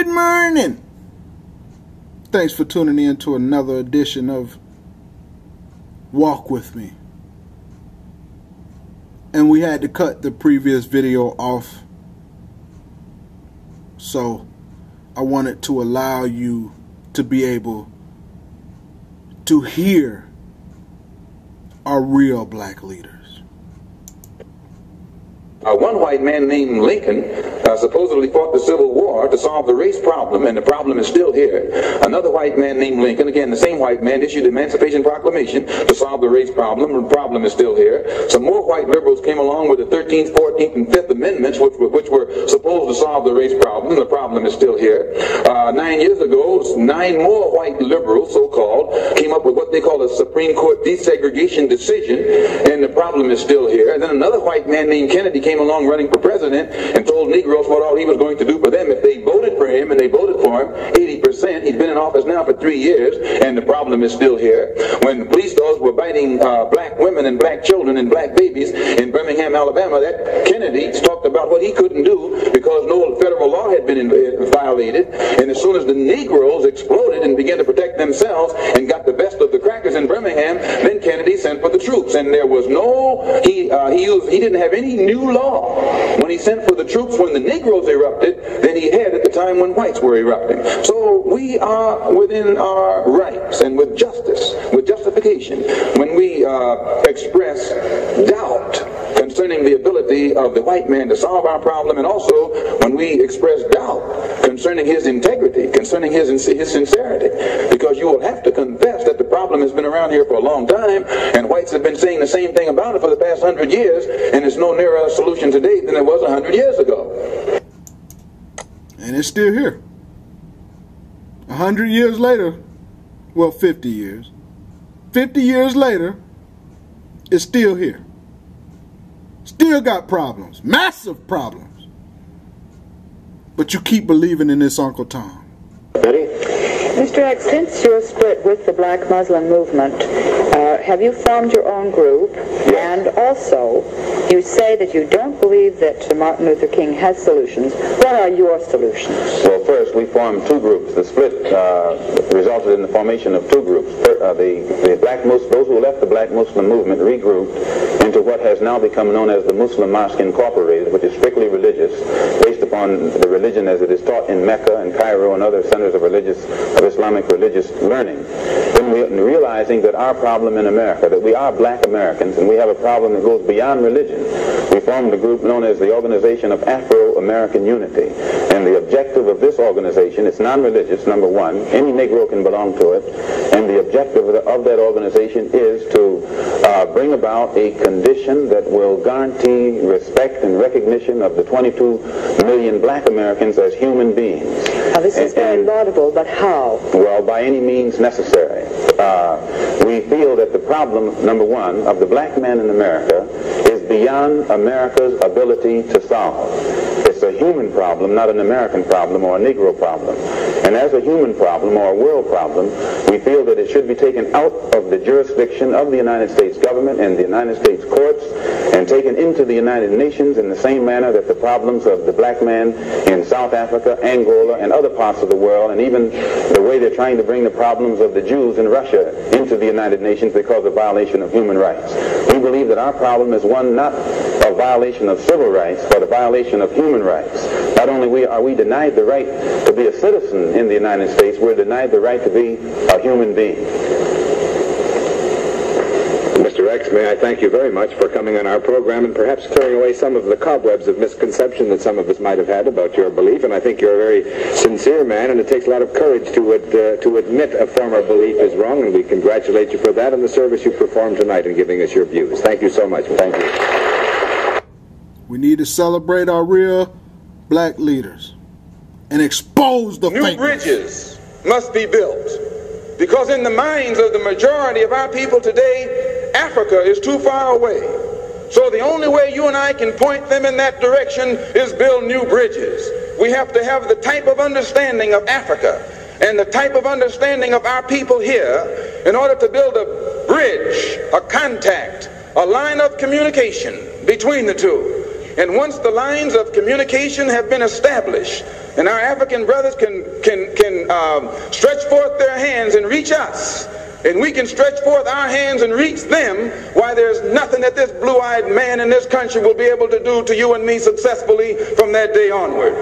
Good morning. Thanks for tuning in to another edition of Walk With Me. And we had to cut the previous video off, so I wanted to allow you to be able to hear our real black leaders. One white man named Lincoln supposedly fought the Civil War to solve the race problem, and the problem is still here. Another white man named Lincoln, again the same white man, issued the Emancipation Proclamation to solve the race problem, and the problem is still here. Some more white liberals came along with the 13th, 14th, and 5th Amendments, which were supposed to solve the race problem. The problem is still here. 9 years ago, 9 more white liberals, so-called, came up with what they call a Supreme Court desegregation decision, and the problem is still here. And then another white man named Kennedy came along running for president and told Negroes what all he was going to do for them if they voted for him, and they voted for him 80%. He's been in office now for 3 years, and the problem is still here. When the police dogs were biting black women and black children and black babies in Birmingham, Alabama, that Kennedy talked about what he couldn't do because no federal law had been violated. And as soon as the Negroes exploded and began to protect themselves and got the best of the crackers in Birmingham, then Kennedy sent for the troops. And there was no, he didn't have any new law when he sent for the troops when the Negroes erupted than he had at the time when whites were erupting. So we are within our rights and with justice, with justification, when we express doubt concerning the ability of the white man to solve our problem, and also when we express doubt concerning his integrity, concerning his sincerity, because you will have to confess that the problem has been around here for a long time, and whites have been saying the same thing about it for the past 100 years, and it's no nearer a solution today than it was 100 years ago. And it's still here. 100 years later, well, 50 years. 50 years later, it's still here. Still got problems, massive problems. But you keep believing in this Uncle Tom. Ready? Mr. X, since you're split with the Black Muslim movement, have you formed your own group? Yes. And also, you say that you don't believe that Martin Luther King has solutions. What are your solutions? Well, first, we formed 2 groups. The split resulted in the formation of 2 groups. The black Muslims, those who left the Black Muslim movement, regrouped into what has now become known as the Muslim Mosque Incorporated, which is strictly religious, based upon the religion as it is taught in Mecca and Cairo and other centers of Islamic religious learning. Then realizing that our problem in America, that we are black Americans and we have a problem that goes beyond religion, we formed a group known as the Organization of Afro-American Unity. And the objective of this organization, it's non-religious, number one, any Negro can belong to it, and the objective of that organization is to bring about a condition that will guarantee respect and recognition of the 22 million black Americans as human beings. Now, this is very laudable, but how? Well, by any means necessary. We feel that the problem, number one, of the black man in America is beyond America's ability to solve. It's a human problem, not an American problem or a Negro problem. And as a human problem or a world problem, we feel that it should be taken out of the jurisdiction of the United States government and the United States courts and taken into the United Nations in the same manner that the problems of the black man in South Africa, Angola, and other parts of the world, and even the way they're trying to bring the problems of the Jews in Russia into the United Nations because of violation of human rights. We believe that our problem is one not of violation of civil rights, but a violation of human rights. Not only are we denied the right to be a citizen in the United States, we're denied the right to be a human being. Mr. X, may I thank you very much for coming on our program and perhaps clearing away some of the cobwebs of misconception that some of us might have had about your belief. And I think you're a very sincere man, and it takes a lot of courage to admit a former belief is wrong, and we congratulate you for that and the service you performed tonight in giving us your views. Thank you so much. Thank you. We need to celebrate our real black leaders and expose the New bridges must be built, because in the minds of the majority of our people today, Africa is too far away. So the only way you and I can point them in that direction is build new bridges. We have to have the type of understanding of Africa and the type of understanding of our people here in order to build a bridge, a contact, a line of communication between the two. And once the lines of communication have been established, and our African brothers can stretch forth their hands and reach us, and we can stretch forth our hands and reach them, why there's nothing that this blue-eyed man in this country will be able to do to you and me successfully from that day onward.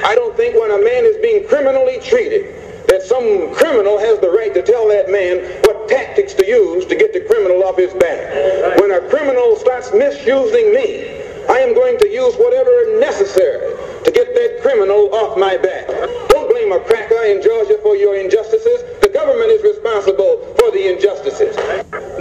I don't think when a man is being criminally treated that some criminal has the right to tell that man what tactics to use to get the criminal off his back. When a criminal starts misusing me, I am going to use whatever is necessary to get that criminal off my back. Don't blame a cracker in Georgia for your injustices. The government is responsible for the injustices.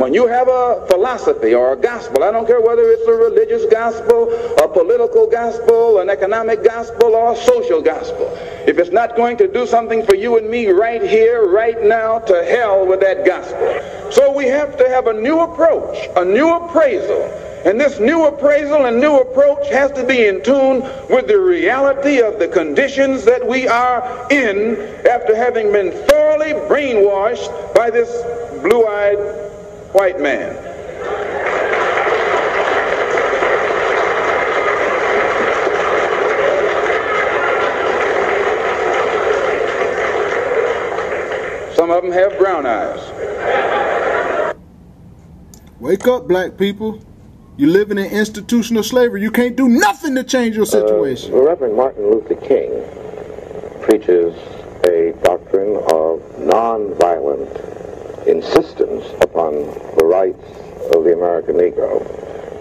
When you have a philosophy or a gospel, I don't care whether it's a religious gospel, a political gospel, an economic gospel, or a social gospel, if it's not going to do something for you and me right here, right now, to hell with that gospel. So we have to have a new approach, a new appraisal. And this new appraisal and new approach has to be in tune with the reality of the conditions that we are in after having been thoroughly brainwashed by this blue-eyed white man. Some of them have brown eyes. Wake up, black people. You're living in institutional slavery. You can't do nothing to change your situation. Reverend Martin Luther King preaches a doctrine of nonviolent insistence upon the rights of the American Negro.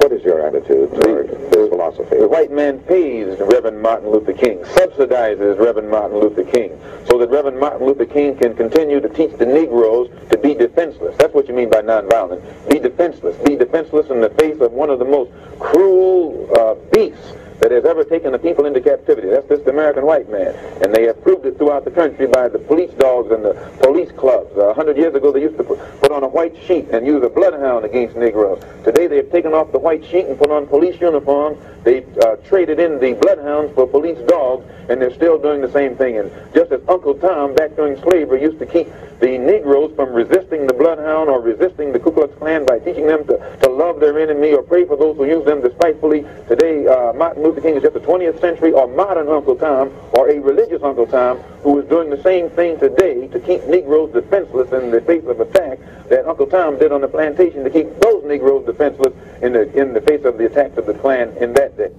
What is your attitude toward this philosophy? The white man pays Reverend Martin Luther King, subsidizes Reverend Martin Luther King, so that Reverend Martin Luther King can continue to teach the Negroes to be defenseless. That's what you mean by nonviolent. Be defenseless. Be defenseless in the face of one of the most cruel beasts that has ever taken the people into captivity. That's this American white man. And they have proved it throughout the country by the police dogs and the police clubs. 100 years ago, they used to put on a white sheet and use a bloodhound against Negroes. Today, they have taken off the white sheet and put on police uniforms. They've traded in the bloodhounds for police dogs, and they're still doing the same thing. And just as Uncle Tom, back during slavery, used to keep the Negroes from resisting the bloodhound or resisting the Ku Klux Klan by teaching them to love their enemy or pray for those who use them despitefully, today Martin Luther King is just a 20th century or modern Uncle Tom or a religious Uncle Tom who is doing the same thing today to keep Negroes defenseless in the face of attack that Uncle Tom did on the plantation to keep those Negroes defenseless in the face of the attacks of the Klan in that day.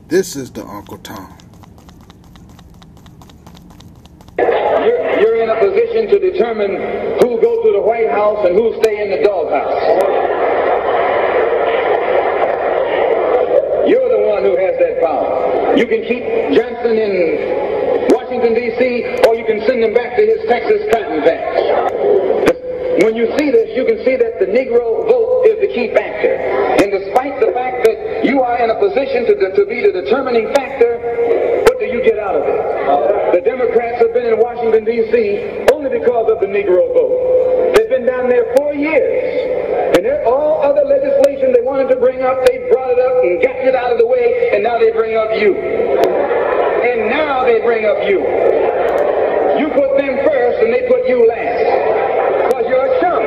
This is the Uncle Tom. You're in a position to determine who go to the White House and who stay in the doghouse. You're the one who has that power. You can keep Johnson in Washington, D.C., or you can send him back to his Texas cotton patch. When you see this, you can see that the Negro vote is the key factor. And despite the fact that you are in a position to be the determining factor, what do you get out of it? The Democrats have been in Washington, D.C. only because of the Negro vote. They've been down there 4 years. And all other legislation they wanted to bring up, they brought it up and got it out of the way, and now they bring up you. And now they bring up you. You put them first and they put you last. Because you're a chump.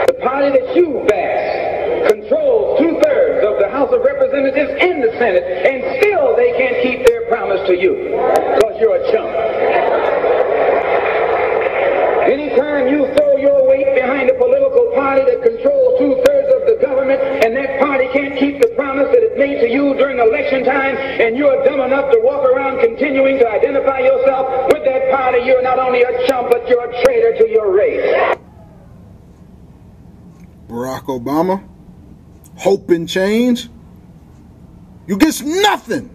The party that you bash controls 2/3 of the House of Representatives and the Senate, and still they can't keep their promise to you. Because you're a chump. Anytime you throw your weight behind a political party that controls 2/3 of the government, and that party can't keep the promise that it made to you during election time, and you're dumb enough to walk around continuing to identify yourself with that party, you're not only a chump, but you're a traitor to your race. Barack Obama, hope and change. You get nothing.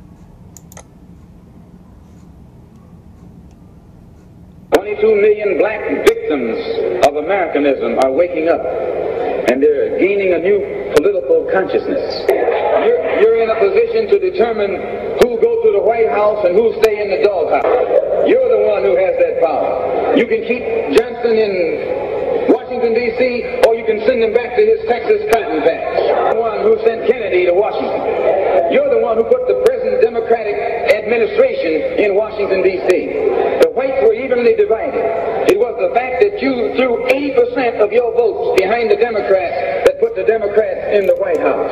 22 million black victims of Americanism are waking up, and they're gaining a new political consciousness. You're in a position to determine who go to the White House and who stay in the doghouse. You're the one who has that power. You can keep Johnson in Washington, D.C., or you can send him back to his Texas cotton patch. You're the one who sent Kennedy to Washington. You're the one who put the present Democratic administration in Washington, D.C. The whites were evenly divided. It was the fact that you threw 80% of your votes behind the Democrats that put the Democrats in the White House.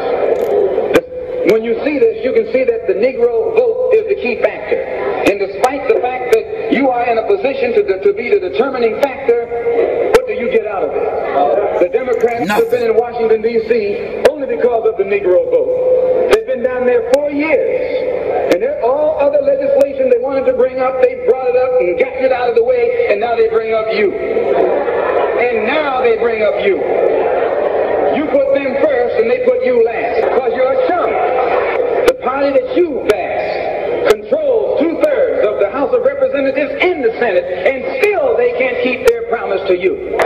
when you see this, you can see that the Negro vote is the key factor. And despite the fact that you are in a position to be the determining factor, what do you get out of it? The Democrats have been in Washington, D.C. only because of the Negro vote. They've been down there 4 years. And all other legislation they wanted to bring up, they brought it up and gotten it out of the way, and now they bring up you. And now they bring up you. You put them first and they put you last because you're a chump. The party that you passed controls 2/3 of the House of Representatives and the Senate, and still they can't keep their promise to you.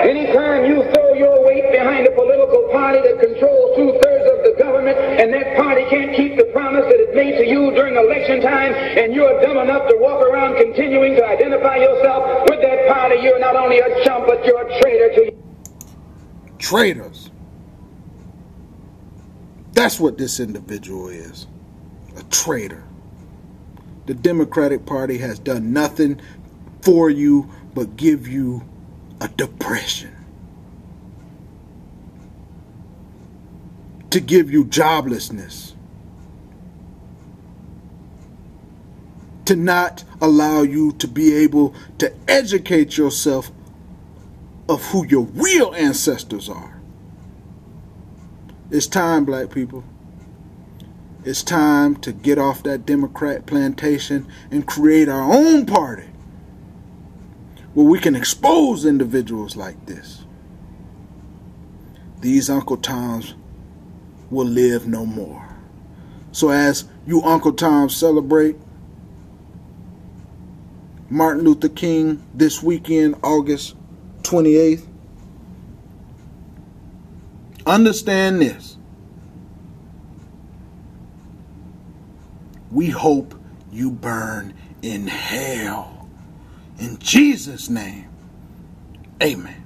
Anytime you throw your weight behind a political party that controls 2/3 of the government, and that party can't keep the promise that it made to you during election time, and you're dumb enough to walk around continuing to identify yourself with that party, you're not only a chump, but you're a traitor to you. Traitors. That's what this individual is. A traitor. The Democratic Party has done nothing for you but give you a depression. To give you joblessness. To not allow you to be able to educate yourself of who your real ancestors are. It's time, black people. It's time to get off that Democrat plantation and create our own party where we can expose individuals like this. These Uncle Toms will live no more. So as you Uncle Toms celebrate Martin Luther King this weekend, August 28th, understand this. We hope you burn in hell. In Jesus' name, amen.